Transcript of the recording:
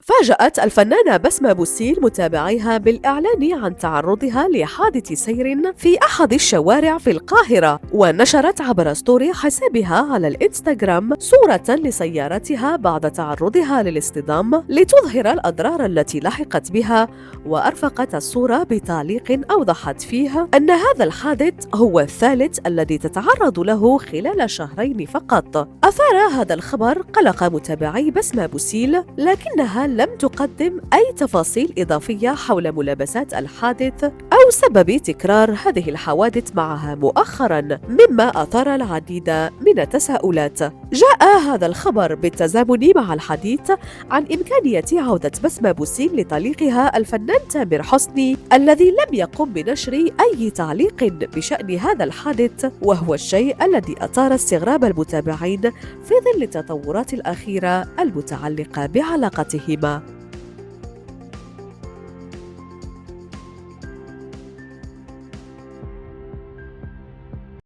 فاجأت الفنانة بسمة بوسيل متابعيها بالإعلان عن تعرضها لحادث سير في أحد الشوارع في القاهرة، ونشرت عبر ستوري حسابها على الإنستغرام صورة لسيارتها بعد تعرضها للاصطدام لتظهر الأضرار التي لحقت بها. وأرفقت الصورة بتعليق أوضحت فيه أن هذا الحادث هو الثالث الذي تتعرض له خلال شهرين فقط. أثار هذا الخبر قلق متابعي بسمة بوسيل، لكنها لم تقدم أي تفاصيل إضافية حول ملابسات الحادث أو سبب تكرار هذه الحوادث معها مؤخراً، مما أثار العديد من التساؤلات. جاء هذا الخبر بالتزامن مع الحديث عن إمكانية عودة بسمة بوسيل لطليقها الفنان تامر حسني الذي لم يقم بنشر أي تعليق بشأن هذا الحادث، وهو الشيء الذي أثار استغراب المتابعين في ظل التطورات الأخيرة المتعلقة بعلاقتهما.